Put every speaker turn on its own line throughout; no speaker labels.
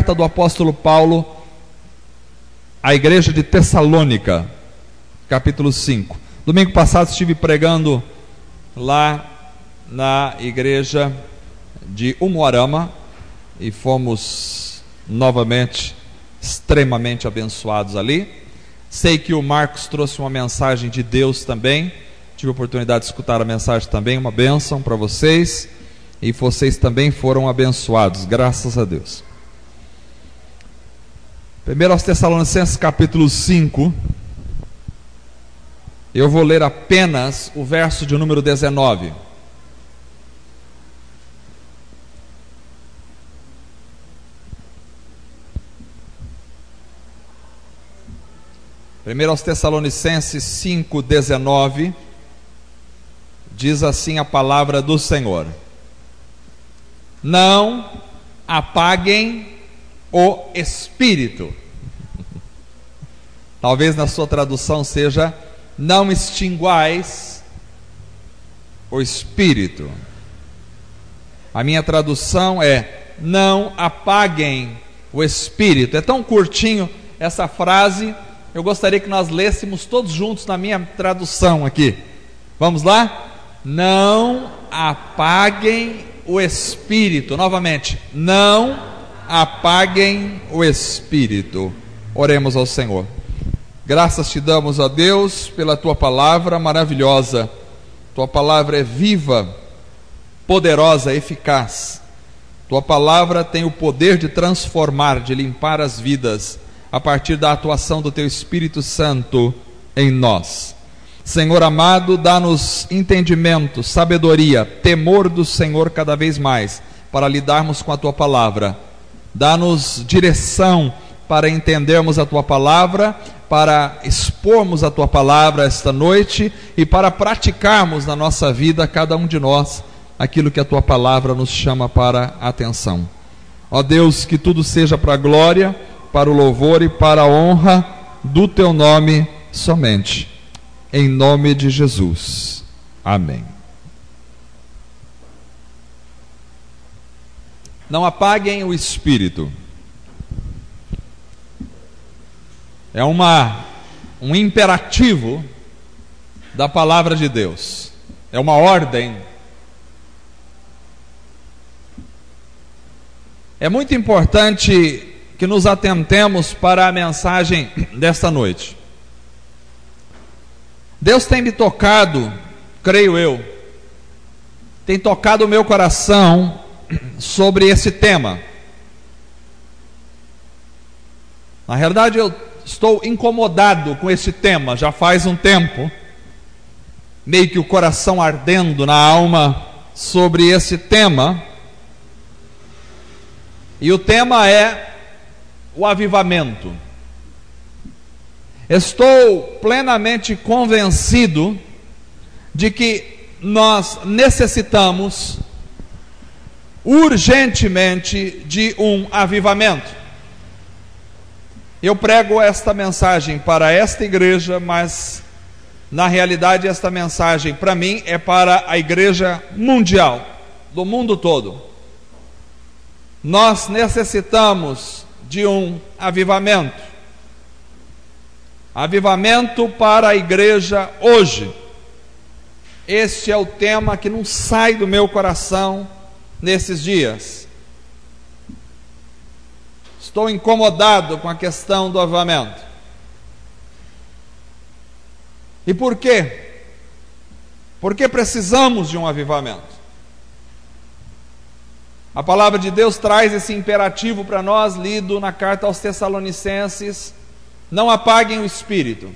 carta do apóstolo Paulo à igreja de Tessalônica, capítulo 5. Domingo passado estive pregando lá na igreja de Umuarama e fomos novamente extremamente abençoados ali. Sei que o Marcos trouxe uma mensagem de Deus também, tive a oportunidade de escutar a mensagem também, uma bênção para vocês, e vocês também foram abençoados, graças a Deus. 1 aos Tessalonicenses capítulo 5, eu vou ler apenas o verso de número 19. Primeiro aos Tessalonicenses 5:19, diz assim a palavra do Senhor: não apaguem o espírito. Talvez na sua tradução seja: não extinguais o espírito. A minha tradução é: não apaguem o espírito. É tão curtinho essa frase, eu gostaria que nós lêssemos todos juntos na minha tradução aqui. Vamos lá? Não apaguem o espírito. Novamente, não apaguem o espírito. Oremos ao Senhor. Graças te damos, ó Deus, pela tua palavra maravilhosa. Tua palavra é viva, poderosa, eficaz. Tua palavra tem o poder de transformar, de limpar as vidas, a partir da atuação do teu Espírito Santo em nós. Senhor amado, dá-nos entendimento, sabedoria, temor do Senhor cada vez mais, para lidarmos com a tua palavra. Dá-nos direção para entendermos a tua palavra, para expormos a tua palavra esta noite e para praticarmos na nossa vida, cada um de nós, aquilo que a tua palavra nos chama para a atenção. Ó Deus, que tudo seja para a glória, para o louvor e para a honra do teu nome somente. Em nome de Jesus. Amém. Não apaguem o espírito. É um imperativo da palavra de Deus. É uma ordem. É muito importante que nos atentemos para a mensagem desta noite. Deus tem me tocado, creio eu, tem tocado o meu coração sobre esse tema. Na realidade, eu estou incomodado com esse tema já faz um tempo, meio que o coração ardendo na alma sobre esse tema. E o tema é o avivamento. Estou plenamente convencido de que nós necessitamos urgentemente de um avivamento. Eu prego esta mensagem para esta igreja, mas na realidade esta mensagem para mim é para a igreja mundial, do mundo todo. Nós necessitamos de um avivamento. Avivamento para a igreja hoje. Este é o tema que não sai do meu coração nesses dias. Estou incomodado com a questão do avivamento. E por quê? Porque precisamos de um avivamento. A palavra de Deus traz esse imperativo para nós, lido na carta aos Tessalonicenses: não apaguem o espírito.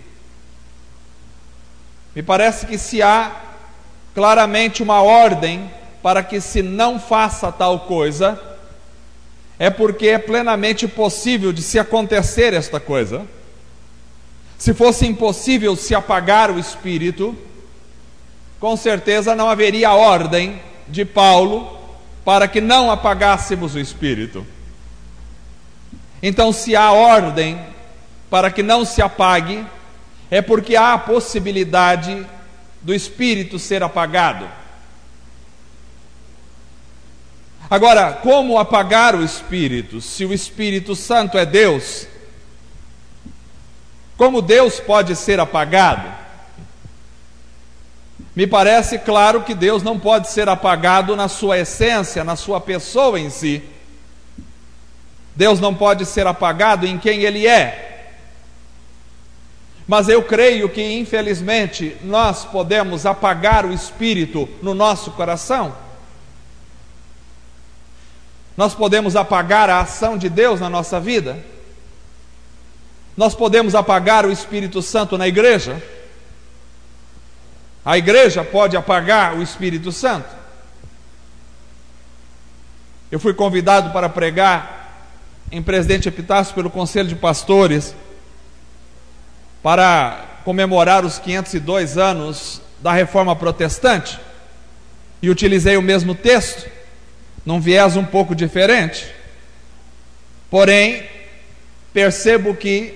Me parece que se há claramente uma ordem para que se não faça tal coisa, é porque é plenamente possível de se acontecer esta coisa. Se fosse impossível se apagar o espírito, com certeza não haveria ordem de Paulo para que não apagássemos o espírito. Então, se há ordem para que não se apague, é porque há a possibilidade do espírito ser apagado. Agora, como apagar o Espírito? Se o Espírito Santo é Deus, como Deus pode ser apagado? Me parece claro que Deus não pode ser apagado na sua essência, na sua pessoa em si. Deus não pode ser apagado em quem Ele é. Mas eu creio que, infelizmente, nós podemos apagar o Espírito no nosso coração. Nós podemos apagar a ação de Deus na nossa vida. Nós podemos apagar o Espírito Santo na igreja. A igreja pode apagar o Espírito Santo. Eu fui convidado para pregar em Presidente Epitácio pelo Conselho de Pastores para comemorar os 502 anos da Reforma Protestante, e utilizei o mesmo texto, num viés um pouco diferente. Porém, percebo que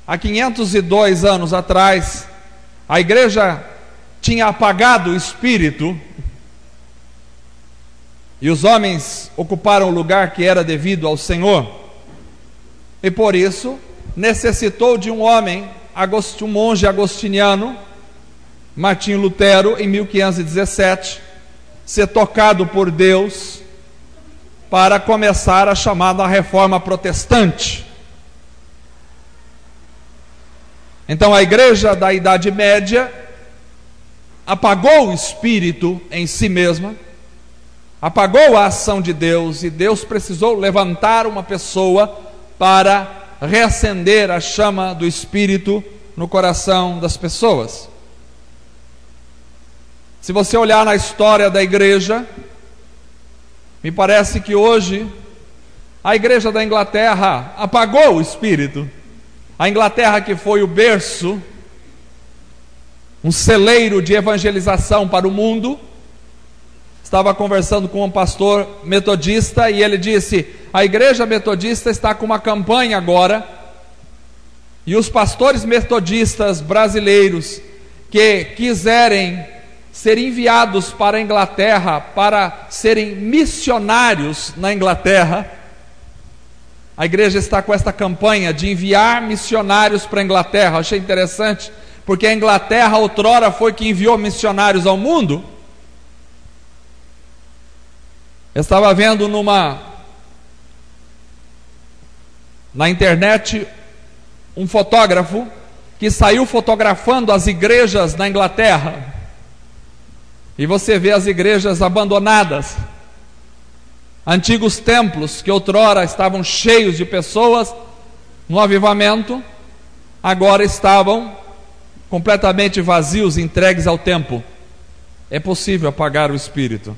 há 502 anos atrás, a igreja tinha apagado o Espírito, e os homens ocuparam o lugar que era devido ao Senhor, e por isso necessitou de um homem, um monge agostiniano, Martinho Lutero, em 1517, ser tocado por Deus para começar a chamada Reforma Protestante. Então a igreja da Idade Média apagou o Espírito em si mesma, apagou a ação de Deus, e Deus precisou levantar uma pessoa para reacender a chama do Espírito no coração das pessoas. Se você olhar na história da igreja, me parece que hoje a igreja da Inglaterra apagou o Espírito. A Inglaterra, que foi o berço, um celeiro de evangelização para o mundo. Estava conversando com um pastor metodista e ele disse: a igreja metodista está com uma campanha agora, e os pastores metodistas brasileiros que quiserem ser enviados para a Inglaterra para serem missionários na Inglaterra, a igreja está com esta campanha de enviar missionários para a Inglaterra. Achei interessante, porque a Inglaterra outrora foi que enviou missionários ao mundo. Eu estava vendo na internet um fotógrafo que saiu fotografando as igrejas na Inglaterra, e você vê as igrejas abandonadas, antigos templos que outrora estavam cheios de pessoas no avivamento, agora estavam completamente vazios, entregues ao tempo. É possível apagar o Espírito.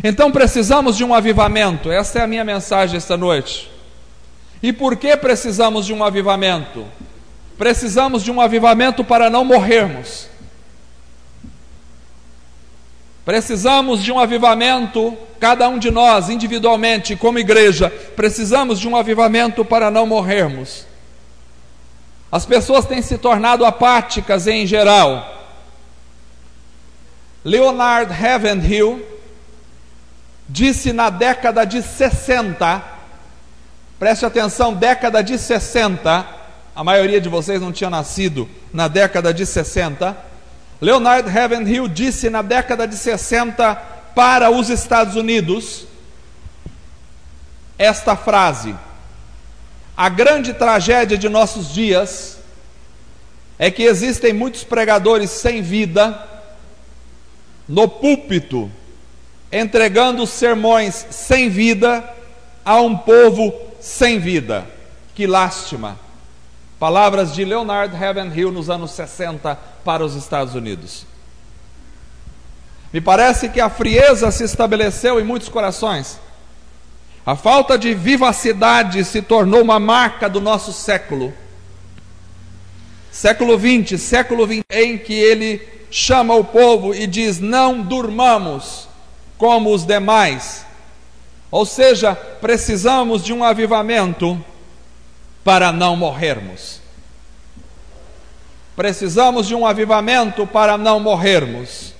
Então precisamos de um avivamento. Essa é a minha mensagem esta noite. E por que precisamos de um avivamento? Precisamos de um avivamento para não morrermos. Precisamos de um avivamento, cada um de nós, individualmente, como igreja, precisamos de um avivamento para não morrermos. As pessoas têm se tornado apáticas em geral. Leonard Ravenhill disse na década de 60, preste atenção, década de 60, a maioria de vocês não tinha nascido na década de 60, Leonard Ravenhill disse na década de 60 para os Estados Unidos esta frase: a grande tragédia de nossos dias é que existem muitos pregadores sem vida no púlpito, entregando sermões sem vida a um povo sem vida. Que lástima. Palavras de Leonard Ravenhill nos anos 60 para os Estados Unidos. Me parece que a frieza se estabeleceu em muitos corações. A falta de vivacidade se tornou uma marca do nosso século. Século 20, em que ele chama o povo e diz: não durmamos como os demais. Ou seja, precisamos de um avivamento para não morrermos. Precisamos de um avivamento para não morrermos.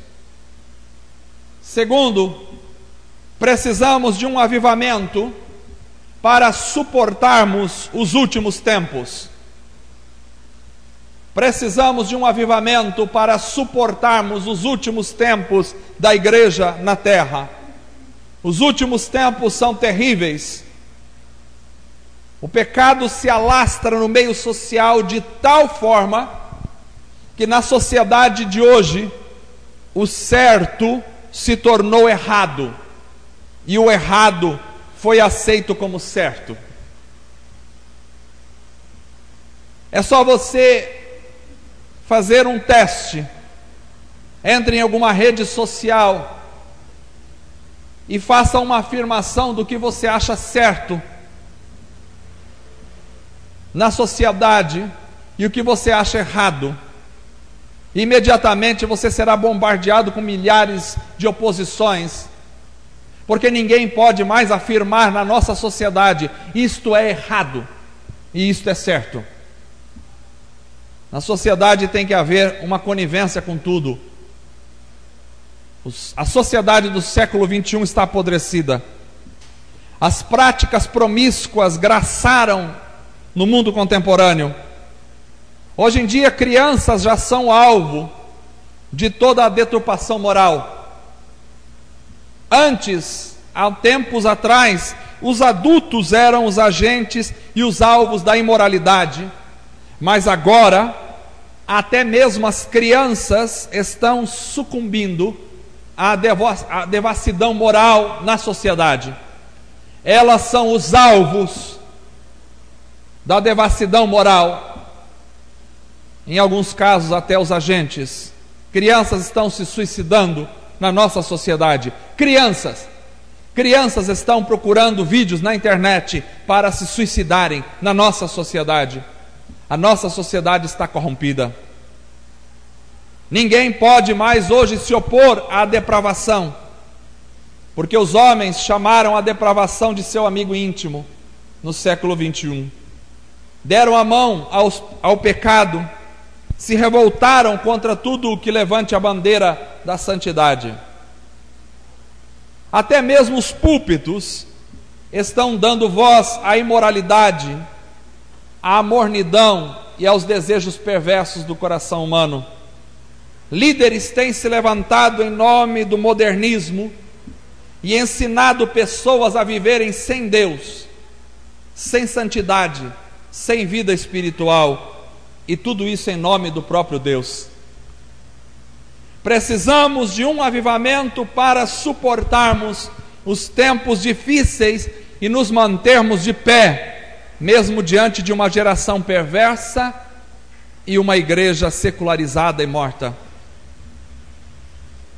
Segundo, Precisamos de um avivamento para suportarmos os últimos tempos. Precisamos de um avivamento para suportarmos os últimos tempos da igreja na terra. Os últimos tempos são terríveis. O pecado se alastra no meio social de tal forma que na sociedade de hoje o certo se tornou errado e o errado foi aceito como certo. É só você fazer um teste. Entre em alguma rede social e faça uma afirmação do que você acha certo na sociedade e o que você acha errado. Imediatamente você será bombardeado com milhares de oposições, porque ninguém pode mais afirmar na nossa sociedade: isto é errado e isto é certo. Na sociedade tem que haver uma conivência com tudo. A sociedade do século 21 está apodrecida. As práticas promíscuas graçaram no mundo contemporâneo. Hoje em dia, crianças já são alvo de toda a deturpação moral. Antes, há tempos atrás, os adultos eram os agentes e os alvos da imoralidade. Mas agora, até mesmo as crianças estão sucumbindo à devassidão moral na sociedade. Elas são os alvos da devassidão moral. Em alguns casos, até os agentes. Crianças estão se suicidando na nossa sociedade. Crianças estão procurando vídeos na internet para se suicidarem na nossa sociedade. A nossa sociedade está corrompida. Ninguém pode mais hoje se opor à depravação, porque os homens chamaram a depravação de seu amigo íntimo no século 21. Deram a mão ao pecado, se revoltaram contra tudo o que levante a bandeira da santidade. Até mesmo os púlpitos estão dando voz à imoralidade, à mornidão e aos desejos perversos do coração humano. Líderes têm se levantado em nome do modernismo e ensinado pessoas a viverem sem Deus, sem santidade, sem vida espiritual, e tudo isso em nome do próprio Deus. Precisamos de um avivamento para suportarmos os tempos difíceis e nos mantermos de pé, mesmo diante de uma geração perversa e uma igreja secularizada e morta.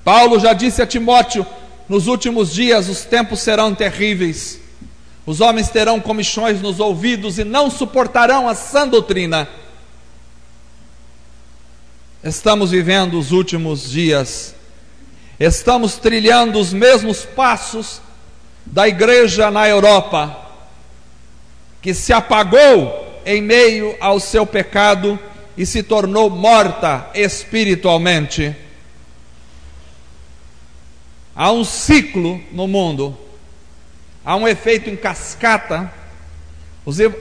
Paulo já disse a Timóteo: nos últimos dias os tempos serão terríveis. Os homens terão comichões nos ouvidos e não suportarão a sã doutrina. Estamos vivendo os últimos dias. Estamos trilhando os mesmos passos da igreja na Europa, que se apagou em meio ao seu pecado e se tornou morta espiritualmente. Há um ciclo no mundo, há um efeito em cascata.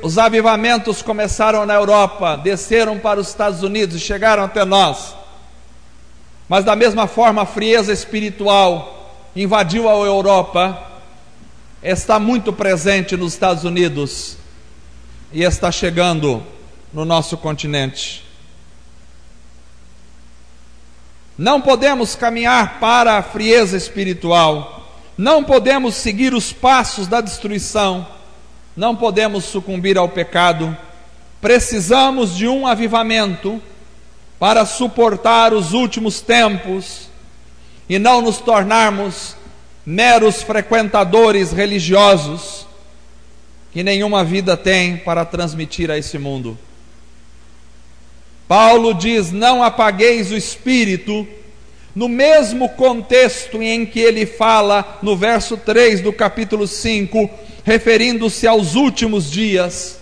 Os avivamentos começaram na Europa, desceram para os Estados Unidos e chegaram até nós. Mas da mesma forma, a frieza espiritual invadiu a Europa, está muito presente nos Estados Unidos e está chegando no nosso continente. Não podemos caminhar para a frieza espiritual, não podemos seguir os passos da destruição, não podemos sucumbir ao pecado. Precisamos de um avivamento para suportar os últimos tempos e não nos tornarmos meros frequentadores religiosos que nenhuma vida tem para transmitir a esse mundo. Paulo diz: não apagueis o espírito, no mesmo contexto em que ele fala no verso 3 do capítulo 5, referindo-se aos últimos dias.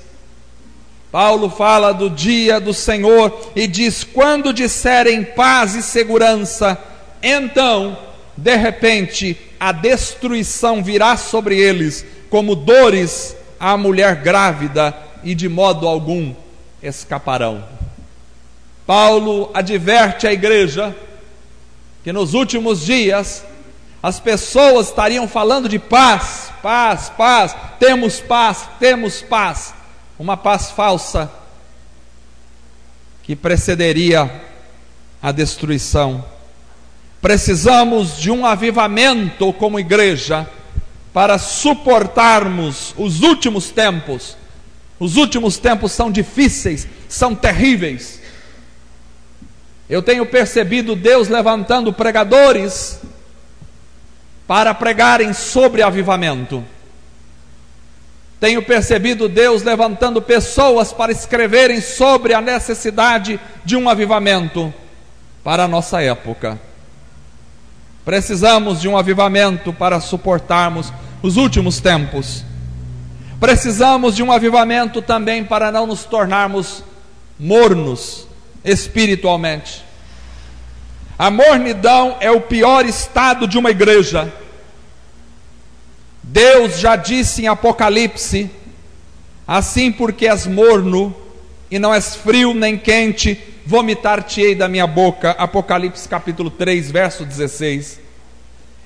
Paulo fala do dia do Senhor e diz: quando disserem paz e segurança, então, de repente, a destruição virá sobre eles como dores à mulher grávida, e de modo algum escaparão. Paulo adverte a igreja que nos últimos dias as pessoas estariam falando de paz, paz, paz, temos paz, temos paz. Uma paz falsa que precederia a destruição. Precisamos de um avivamento como igreja para suportarmos os últimos tempos. Os últimos tempos são difíceis, são terríveis. Eu tenho percebido Deus levantando pregadores para pregarem sobre avivamento. Tenho percebido Deus levantando pessoas para escreverem sobre a necessidade de um avivamento para a nossa época. Precisamos de um avivamento para suportarmos os últimos tempos. Precisamos de um avivamento também para não nos tornarmos mornos espiritualmente. A mornidão é o pior estado de uma igreja. Deus já disse em Apocalipse: assim porque és morno e não és frio nem quente, vomitar-te-ei da minha boca. Apocalipse capítulo 3, verso 16.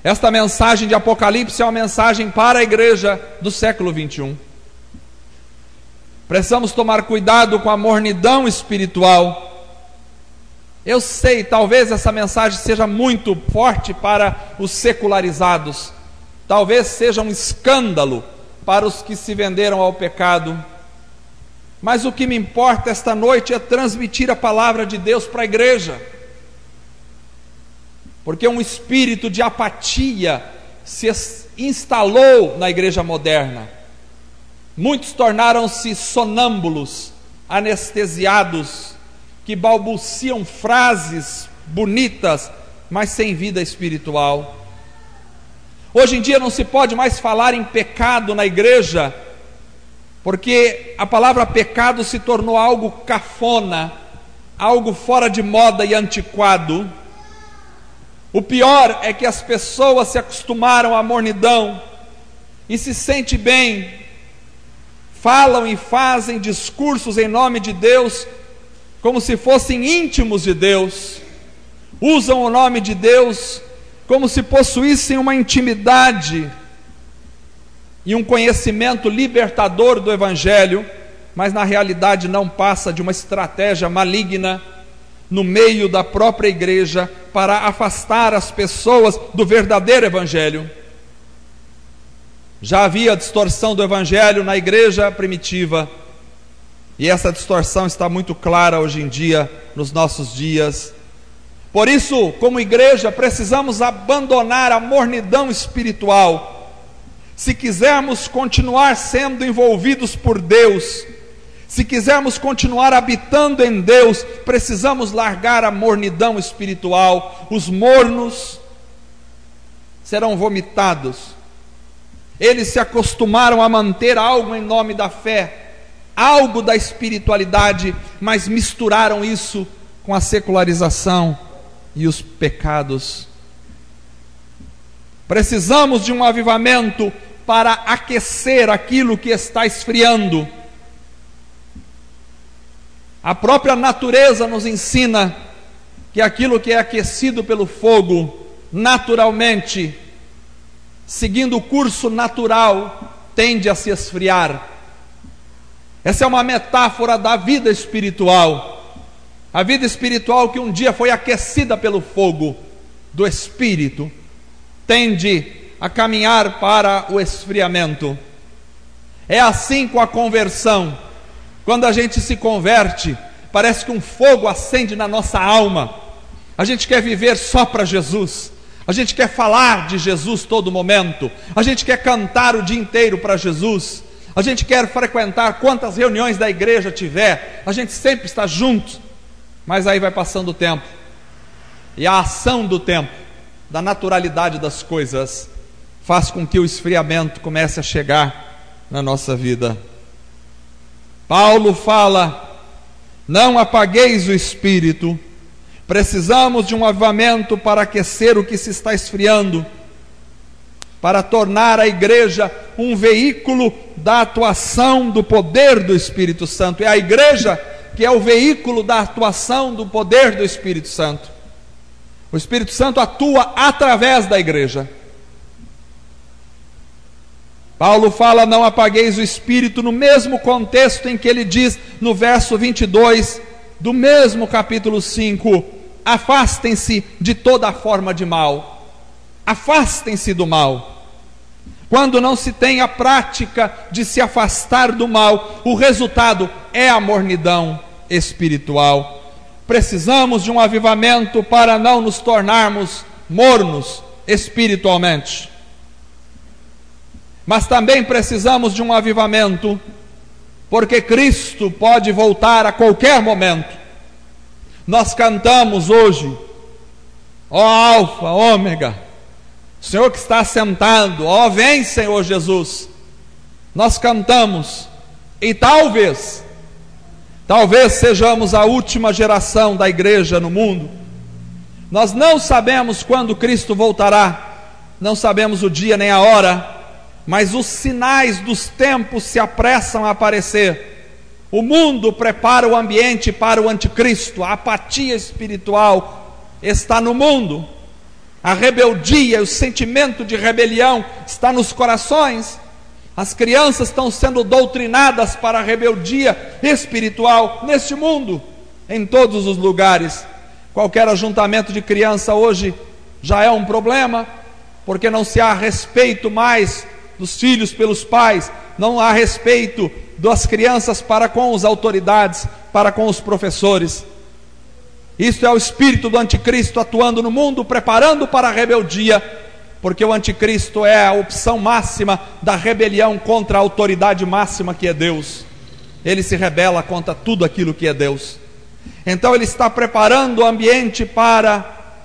Esta mensagem de Apocalipse é uma mensagem para a igreja do século 21. Precisamos tomar cuidado com a mornidão espiritual. Eu sei, talvez essa mensagem seja muito forte para os secularizados, talvez seja um escândalo para os que se venderam ao pecado, mas o que me importa esta noite é transmitir a palavra de Deus para a igreja, porque um espírito de apatia se instalou na igreja moderna. Muitos tornaram-se sonâmbulos, anestesiados, que balbuciam frases bonitas, mas sem vida espiritual. Hoje em dia não se pode mais falar em pecado na igreja, porque a palavra pecado se tornou algo cafona, algo fora de moda e antiquado. O pior é que as pessoas se acostumaram à mornidão e se sentem bem, falam e fazem discursos em nome de Deus como se fossem íntimos de Deus, usam o nome de Deus como se possuíssem uma intimidade e um conhecimento libertador do Evangelho, mas na realidade não passa de uma estratégia maligna no meio da própria igreja para afastar as pessoas do verdadeiro Evangelho. Já havia distorção do Evangelho na igreja primitiva, e essa distorção está muito clara hoje em dia, nos nossos dias. Por isso, como igreja, precisamos abandonar a mornidão espiritual. Se quisermos continuar sendo envolvidos por Deus, se quisermos continuar habitando em Deus, precisamos largar a mornidão espiritual. Os mornos serão vomitados. Eles se acostumaram a manter algo em nome da fé, algo da espiritualidade, mas misturaram isso com a secularização e os pecados. Precisamos de um avivamento para aquecer aquilo que está esfriando. A própria natureza nos ensina que aquilo que é aquecido pelo fogo, naturalmente, seguindo o curso natural, tende a se esfriar. Essa é uma metáfora da vida espiritual. A vida espiritual que um dia foi aquecida pelo fogo do Espírito, tende a caminhar para o esfriamento. É assim com a conversão. Quando a gente se converte, parece que um fogo acende na nossa alma. A gente quer viver só para Jesus. A gente quer falar de Jesus todo momento. A gente quer cantar o dia inteiro para Jesus. A gente quer frequentar quantas reuniões da igreja tiver. A gente sempre está junto. Mas aí vai passando o tempo, e a ação do tempo, da naturalidade das coisas, faz com que o esfriamento comece a chegar na nossa vida. Paulo fala: não apagueis o espírito. Precisamos de um avivamento para aquecer o que se está esfriando. para tornar a igreja um veículo da atuação do poder do Espírito Santo. É a igreja que é o veículo da atuação do poder do Espírito Santo. O Espírito Santo atua através da igreja. Paulo fala: não apagueis o Espírito, no mesmo contexto em que ele diz no verso 22 do mesmo capítulo 5: afastem-se de toda forma de mal. Afastem-se do mal. Quando não se tem a prática de se afastar do mal, o resultado é a mornidão espiritual. Precisamos de um avivamento para não nos tornarmos mornos espiritualmente. Mas também precisamos de um avivamento, porque Cristo pode voltar a qualquer momento. Nós cantamos hoje: ó Alfa, Ômega, Senhor que está sentado, ó vem Senhor Jesus. Nós cantamos, e talvez sejamos a última geração da igreja no mundo. Nós não sabemos quando Cristo voltará, não sabemos o dia nem a hora, mas os sinais dos tempos se apressam a aparecer. O mundo prepara o ambiente para o anticristo. A apatia espiritual está no mundo. A rebeldia, o sentimento de rebelião está nos corações. As crianças estão sendo doutrinadas para a rebeldia espiritual neste mundo, em todos os lugares. Qualquer ajuntamento de criança hoje já é um problema, porque não se há respeito mais dos filhos pelos pais, não há respeito das crianças para com as autoridades, para com os professores. Isso é o espírito do anticristo atuando no mundo, preparando para a rebeldia, porque o anticristo é a opção máxima da rebelião contra a autoridade máxima que é Deus. Ele se rebela contra tudo aquilo que é Deus. Então ele está preparando o ambiente para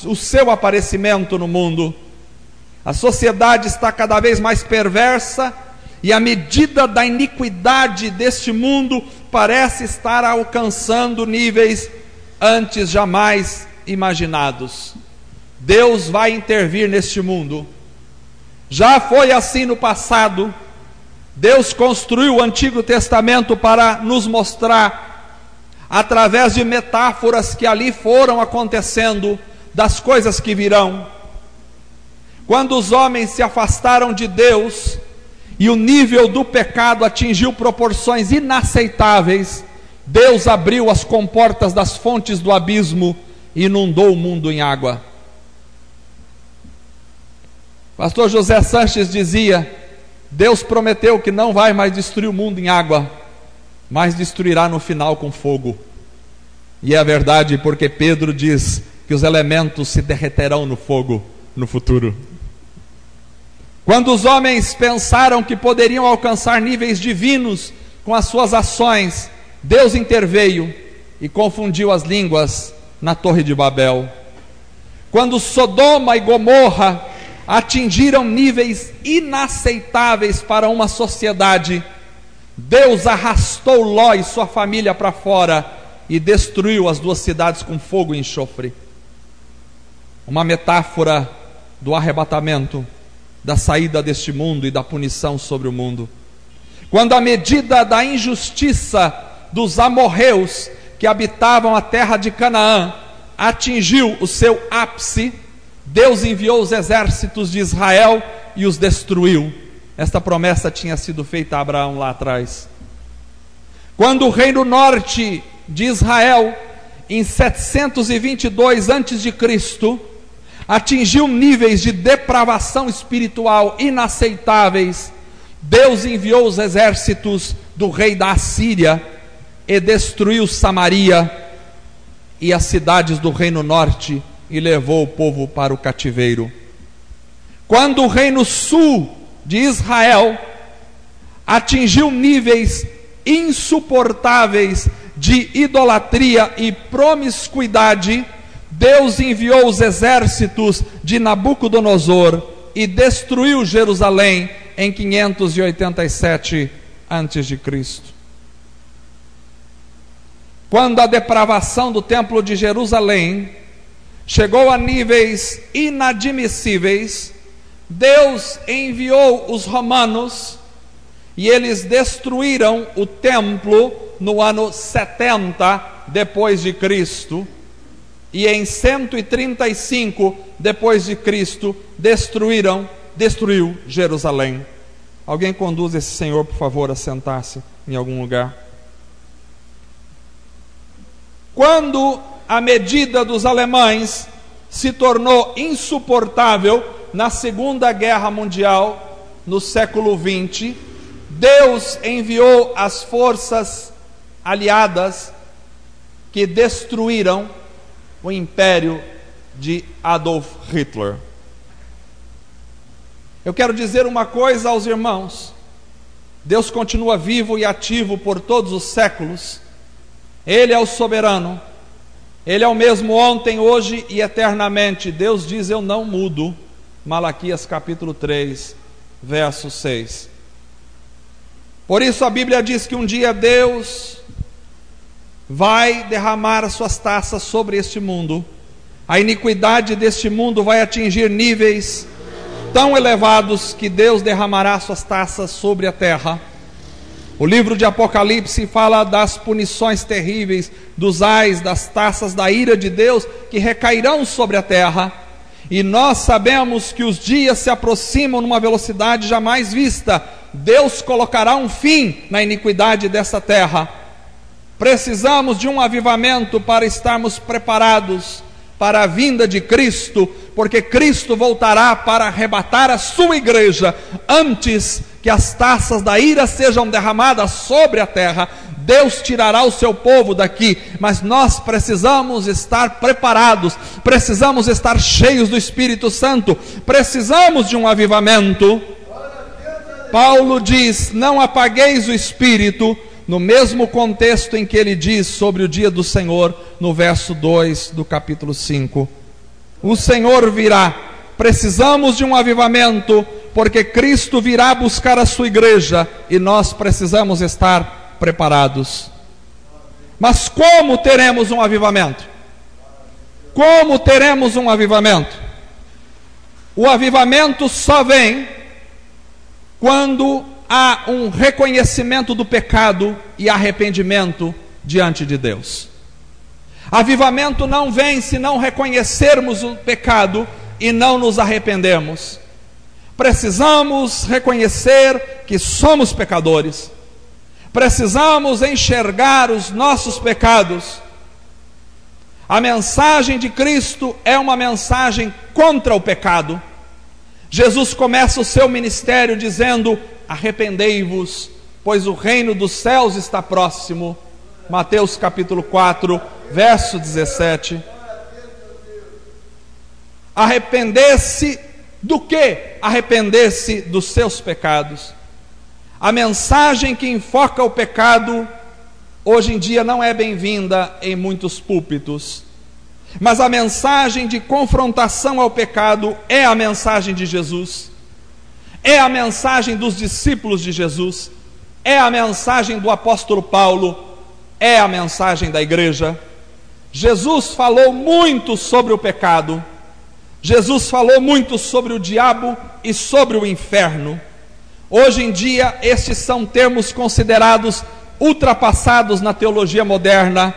o seu aparecimento no mundo. A sociedade está cada vez mais perversa, e a medida da iniquidade deste mundo parece estar alcançando níveis antes jamais imaginados. Deus vai intervir neste mundo. Já foi assim no passado. Deus construiu o Antigo Testamento para nos mostrar, através de metáforas que ali foram acontecendo, das coisas que virão. Quando os homens se afastaram de Deus e o nível do pecado atingiu proporções inaceitáveis, Deus abriu as comportas das fontes do abismo e inundou o mundo em água. Pastor José Sanches dizia: Deus prometeu que não vai mais destruir o mundo em água, mas destruirá no final com fogo. E é verdade, porque Pedro diz que os elementos se derreterão no fogo no futuro. Quando os homens pensaram que poderiam alcançar níveis divinos com as suas ações, Deus interveio e confundiu as línguas na Torre de Babel. Quando Sodoma e Gomorra atingiram níveis inaceitáveis para uma sociedade, Deus arrastou Ló e sua família para fora e destruiu as duas cidades com fogo e enxofre. Uma metáfora do arrebatamento, da saída deste mundo e da punição sobre o mundo. Quando a medida da injustiça dos amorreus que habitavam a terra de Canaã atingiu o seu ápice, Deus enviou os exércitos de Israel e os destruiu. Esta promessa tinha sido feita a Abraão lá atrás. Quando o reino norte de Israel, em 722 a.C., atingiu níveis de depravação espiritual inaceitáveis, Deus enviou os exércitos do rei da Assíria e destruiu Samaria e as cidades do reino norte e levou o povo para o cativeiro. Quando o reino sul de Israel atingiu níveis insuportáveis de idolatria e promiscuidade, Deus enviou os exércitos de Nabucodonosor e destruiu Jerusalém em 587 a.C. Quando a depravação do templo de Jerusalém chegou a níveis inadmissíveis, Deus enviou os romanos e eles destruíram o templo no ano 70 depois de Cristo, e em 135 depois de Cristo destruiu Jerusalém. Alguém conduz esse senhor, por favor, a sentar-se em algum lugar. Quando a medida dos alemães se tornou insuportável na Segunda Guerra Mundial, no século XX, Deus enviou as forças aliadas que destruíram o império de Adolf Hitler. Eu quero dizer uma coisa aos irmãos: Deus continua vivo e ativo por todos os séculos. Ele é o soberano, Ele é o mesmo ontem, hoje e eternamente. Deus diz: eu não mudo. Malaquias capítulo 3, verso 6. Por isso a Bíblia diz que um dia Deus vai derramar as suas taças sobre este mundo. A iniquidade deste mundo vai atingir níveis tão elevados que Deus derramará suas taças sobre a terra. O livro de Apocalipse fala das punições terríveis, dos ais, das taças da ira de Deus que recairão sobre a terra. E nós sabemos que os dias se aproximam numa velocidade jamais vista. Deus colocará um fim na iniquidade dessa terra. Precisamos de um avivamento para estarmos preparados para a vinda de Cristo, porque Cristo voltará para arrebatar a sua igreja antes que as taças da ira sejam derramadas sobre a terra. Deus tirará o seu povo daqui, mas nós precisamos estar preparados, precisamos estar cheios do Espírito Santo, precisamos de um avivamento. Paulo diz: não apagueis o Espírito, no mesmo contexto em que ele diz sobre o dia do Senhor, no verso 2 do capítulo 5. O Senhor virá, precisamos de um avivamento, porque Cristo virá buscar a sua igreja, e nós precisamos estar preparados. Mas como teremos um avivamento? Como teremos um avivamento? O avivamento só vem quando há um reconhecimento do pecado e arrependimento diante de Deus. Avivamento não vem se não reconhecermos o pecado e não nos arrependermos. Precisamos reconhecer que somos pecadores. Precisamos enxergar os nossos pecados. A mensagem de Cristo é uma mensagem contra o pecado. Jesus começa o seu ministério dizendo: arrependei-vos, pois o reino dos céus está próximo. Mateus capítulo 4, verso 17. Arrepender-se do quê? Arrepender-se dos seus pecados. A mensagem que enfoca o pecado hoje em dia não é bem-vinda em muitos púlpitos, mas a mensagem de confrontação ao pecado é a mensagem de Jesus, é a mensagem dos discípulos de Jesus, é a mensagem do apóstolo Paulo, é a mensagem da igreja. Jesus falou muito sobre o pecado, Jesus falou muito sobre o diabo e sobre o inferno. Hoje em dia, estes são termos considerados ultrapassados na teologia moderna,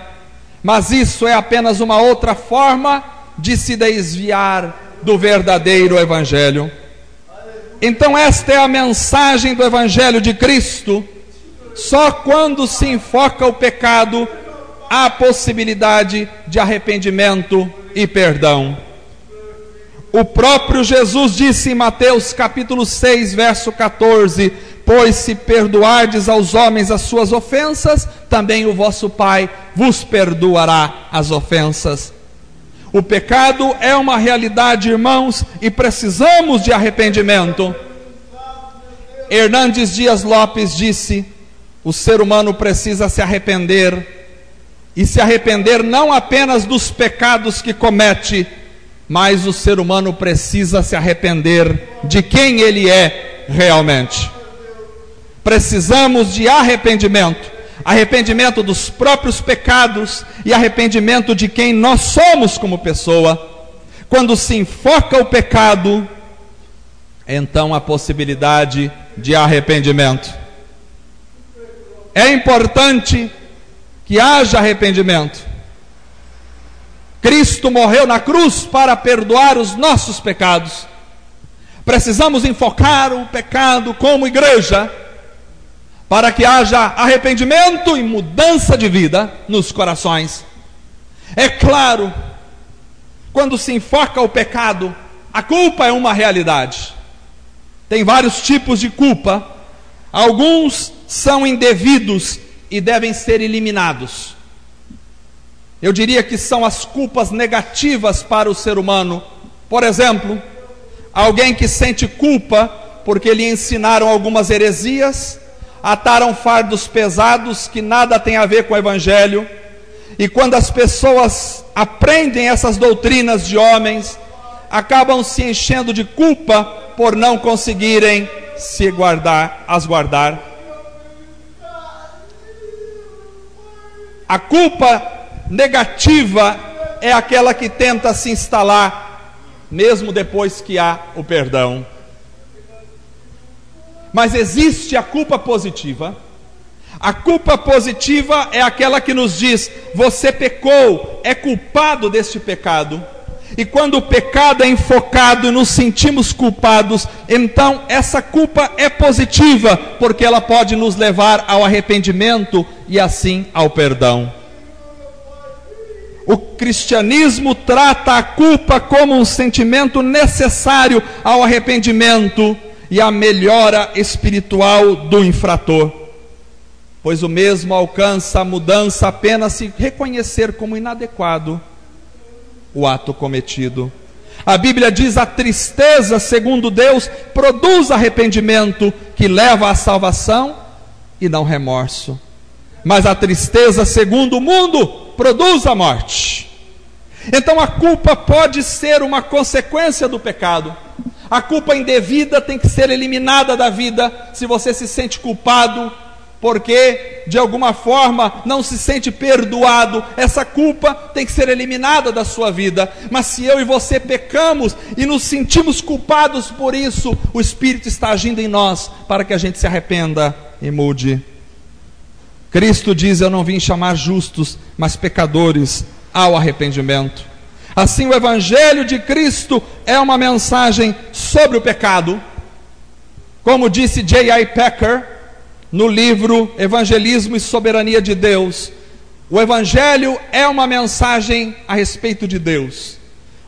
mas isso é apenas uma outra forma de se desviar do verdadeiro Evangelho. Então esta é a mensagem do Evangelho de Cristo. Só quando se enfoca o pecado, há possibilidade de arrependimento e perdão. O próprio Jesus disse em Mateus capítulo 6, verso 14: pois se perdoardes aos homens as suas ofensas, também o vosso Pai vos perdoará as ofensas. O pecado é uma realidade, irmãos, e precisamos de arrependimento. Hernandes Dias Lopes disse: o ser humano precisa se arrepender, e se arrepender não apenas dos pecados que comete, mas o ser humano precisa se arrepender de quem ele é realmente. Precisamos de arrependimento, arrependimento dos próprios pecados e arrependimento de quem nós somos como pessoa. Quando se enfoca o pecado, então a possibilidade de arrependimento. É importante que haja arrependimento. Cristo morreu na cruz para perdoar os nossos pecados. Precisamos enfocar o pecado como igreja, para que haja arrependimento e mudança de vida nos corações. É claro, quando se enfoca o pecado, a culpa é uma realidade. Tem vários tipos de culpa. Alguns são indevidos e devem ser eliminados. Eu diria que são as culpas negativas para o ser humano. Por exemplo, alguém que sente culpa porque lhe ensinaram algumas heresias, ataram fardos pesados que nada tem a ver com o Evangelho, e quando as pessoas aprendem essas doutrinas de homens, acabam se enchendo de culpa por não conseguirem as guardar. A culpa negativa é aquela que tenta se instalar mesmo depois que há o perdão. Mas existe a culpa positiva. A culpa positiva é aquela que nos diz: você pecou, é culpado deste pecado. E quando o pecado é enfocado e nos sentimos culpados, então essa culpa é positiva, porque ela pode nos levar ao arrependimento e assim ao perdão. O cristianismo trata a culpa como um sentimento necessário ao arrependimento e à melhora espiritual do infrator, pois o mesmo alcança a mudança apenas se reconhecer como inadequado o ato cometido. A Bíblia diz: a tristeza, segundo Deus, produz arrependimento que leva à salvação e não remorso. Mas a tristeza, segundo o mundo, produz a morte. Então a culpa pode ser uma consequência do pecado. A culpa indevida tem que ser eliminada da vida. Se você se sente culpado porque de alguma forma não se sente perdoado, essa culpa tem que ser eliminada da sua vida. Mas se eu e você pecamos e nos sentimos culpados por isso, o Espírito está agindo em nós para que a gente se arrependa e mude. Cristo diz: eu não vim chamar justos, mas pecadores ao arrependimento. Assim, o Evangelho de Cristo é uma mensagem sobre o pecado. Como disse J.I. Packer no livro Evangelismo e Soberania de Deus, o Evangelho é uma mensagem a respeito de Deus.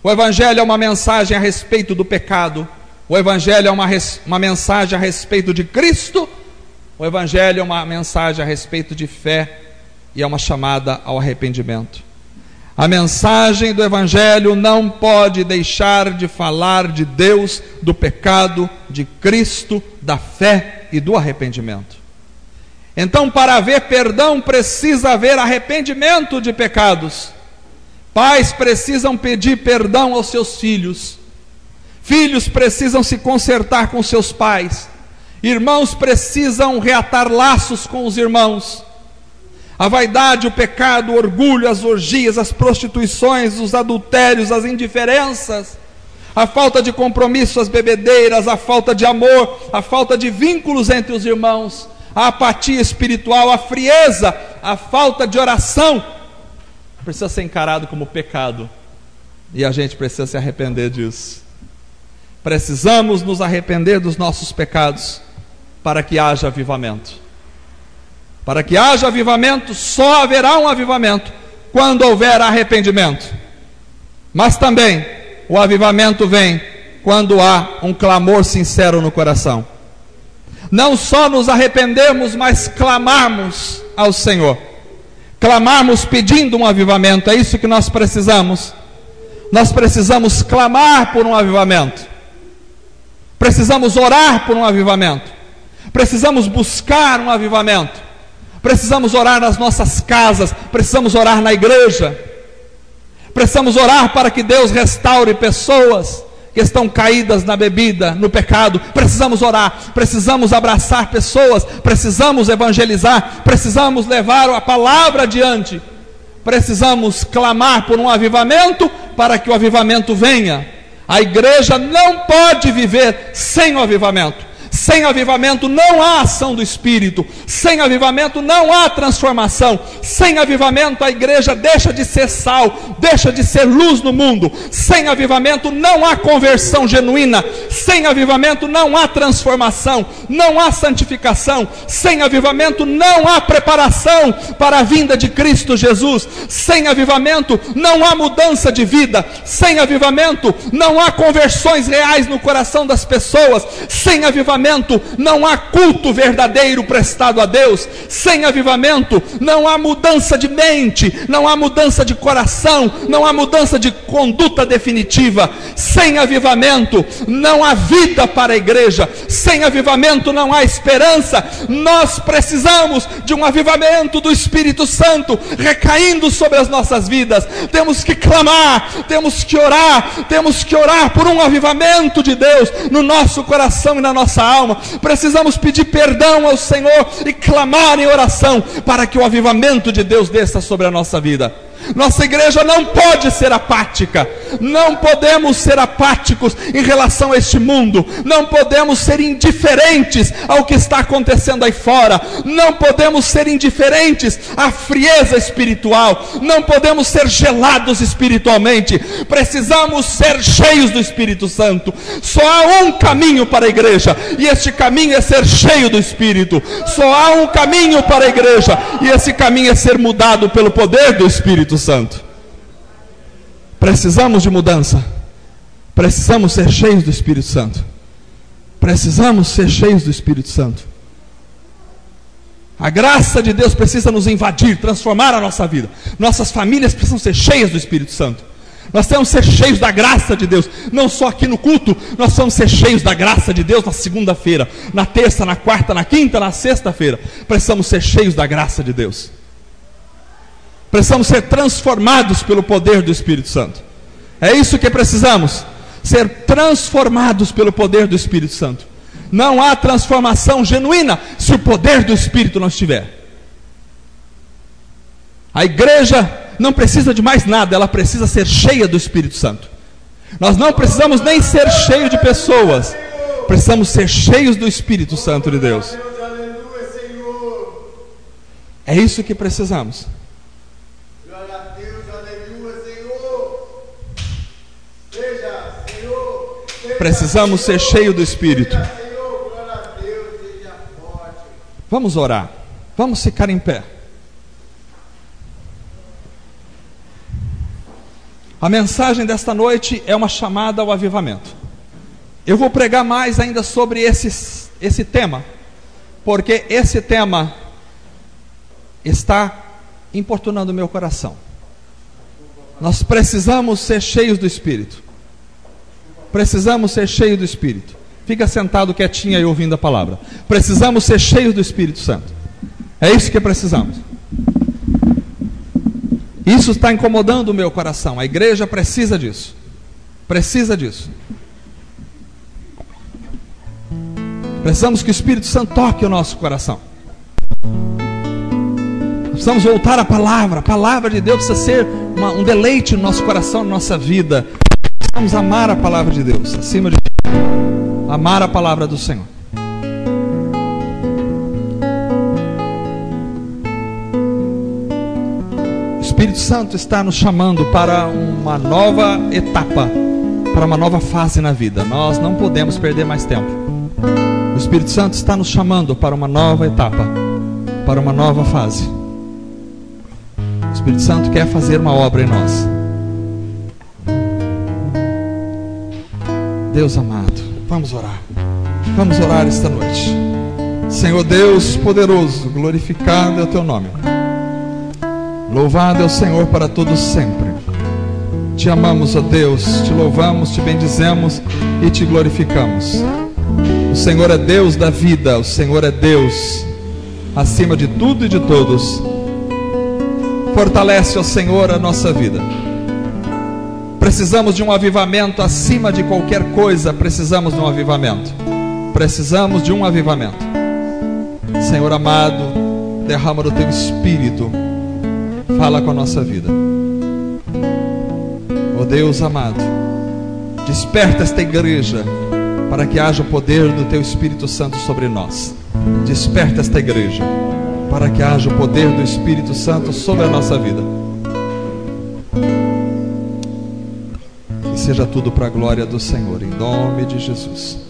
O Evangelho é uma mensagem a respeito do pecado. O Evangelho é uma mensagem a respeito de Cristo. O Evangelho é uma mensagem a respeito de fé e é uma chamada ao arrependimento. A mensagem do Evangelho não pode deixar de falar de Deus, do pecado, de Cristo, da fé e do arrependimento. Então, para haver perdão, precisa haver arrependimento de pecados. Pais precisam pedir perdão aos seus filhos. Filhos precisam se consertar com seus pais. Irmãos precisam reatar laços com os irmãos. A vaidade, o pecado, o orgulho, as orgias, as prostituições, os adultérios, as indiferenças, a falta de compromisso, as bebedeiras, a falta de amor, a falta de vínculos entre os irmãos, a apatia espiritual, a frieza, a falta de oração, precisa ser encarado como pecado, e a gente precisa se arrepender disso. Precisamos nos arrepender dos nossos pecados para que haja avivamento. Para que haja avivamento, só haverá um avivamento quando houver arrependimento. Mas também o avivamento vem quando há um clamor sincero no coração. Não só nos arrependemos, mas clamarmos ao Senhor. Clamarmos pedindo um avivamento. É isso que nós precisamos. Nós precisamos clamar por um avivamento. Precisamos orar por um avivamento. Precisamos buscar um avivamento. Precisamos orar nas nossas casas. Precisamos orar na igreja. Precisamos orar para que Deus restaure pessoas que estão caídas na bebida, no pecado. Precisamos orar, precisamos abraçar pessoas, precisamos evangelizar, precisamos levar a palavra adiante, precisamos clamar por um avivamento para que o avivamento venha. A igreja não pode viver sem o avivamento. Sem avivamento não há ação do Espírito. Sem avivamento não há transformação. Sem avivamento a igreja deixa de ser sal, deixa de ser luz no mundo. Sem avivamento não há conversão genuína. Sem avivamento não há transformação, não há santificação. Sem avivamento não há preparação para a vinda de Cristo Jesus. Sem avivamento não há mudança de vida. Sem avivamento não há conversões reais no coração das pessoas. Sem avivamento não há culto verdadeiro prestado a Deus. Sem avivamento não há mudança de mente, não há mudança de coração, não há mudança de conduta definitiva. Sem avivamento não há vida para a igreja. Sem avivamento não há esperança. Nós precisamos de um avivamento do Espírito Santo recaindo sobre as nossas vidas. Temos que clamar, temos que orar por um avivamento de Deus no nosso coração e na nossa alma. Precisamos pedir perdão ao Senhor e clamar em oração para que o avivamento de Deus desça sobre a nossa vida. Nossa igreja não pode ser apática. Não podemos ser apáticos em relação a este mundo. Não podemos ser indiferentes ao que está acontecendo aí fora. Não podemos ser indiferentes à frieza espiritual. Não podemos ser gelados espiritualmente. Precisamos ser cheios do Espírito Santo. Só há um caminho para a igreja, e este caminho é ser cheio do Espírito. Só há um caminho para a igreja, e esse caminho é ser mudado pelo poder do Espírito Santo. Precisamos de mudança. Precisamos ser cheios do Espírito Santo. Precisamos ser cheios do Espírito Santo. A graça de Deus precisa nos invadir, transformar a nossa vida. Nossas famílias precisam ser cheias do Espírito Santo. Nós temos que ser cheios da graça de Deus. Não só aqui no culto, nós vamos ser cheios da graça de Deus na segunda-feira, na terça, na quarta, na quinta, na sexta-feira. Precisamos ser cheios da graça de Deus. Precisamos ser transformados pelo poder do Espírito Santo. É isso que precisamos, ser transformados pelo poder do Espírito Santo. Não há transformação genuína se o poder do Espírito não estiver. A igreja não precisa de mais nada, ela precisa ser cheia do Espírito Santo. Nós não precisamos nem ser cheios de pessoas, precisamos ser cheios do Espírito Santo de Deus. É isso que precisamos. Precisamos ser cheios do Espírito. Vamos orar. Vamos ficar em pé. A mensagem desta noite é uma chamada ao avivamento. Eu vou pregar mais ainda sobre esse tema, porque esse tema está importunando o meu coração. Nós precisamos ser cheios do Espírito. Precisamos ser cheios do Espírito. Fica sentado quietinho aí ouvindo a palavra. Precisamos ser cheios do Espírito Santo. É isso que precisamos. Isso está incomodando o meu coração. A igreja precisa disso. Precisa disso. Precisamos que o Espírito Santo toque o nosso coração. Precisamos voltar à palavra. A palavra de Deus precisa ser um deleite no nosso coração, na nossa vida. Precisamos amar a palavra de Deus, acima de tudo, amar a palavra do Senhor. O Espírito Santo está nos chamando para uma nova etapa, para uma nova fase na vida. Nós não podemos perder mais tempo. O Espírito Santo está nos chamando para uma nova etapa, para uma nova fase. O Espírito Santo quer fazer uma obra em nós. Deus amado, vamos orar esta noite. Senhor Deus poderoso, glorificado é o teu nome, louvado é o Senhor para todos sempre. Te amamos, ó Deus, te louvamos, te bendizemos e te glorificamos. O Senhor é Deus da vida, o Senhor é Deus acima de tudo e de todos. Fortalece, ó Senhor, a nossa vida. Precisamos de um avivamento acima de qualquer coisa. Precisamos de um avivamento. Precisamos de um avivamento. Senhor amado, derrama do teu Espírito. Fala com a nossa vida. Ó Deus amado, Desperta esta igreja para que haja o poder do Teu Espírito Santo sobre nós. Desperta esta igreja para que haja o poder do Espírito Santo sobre a nossa vida. Que seja tudo para a glória do Senhor, em nome de Jesus.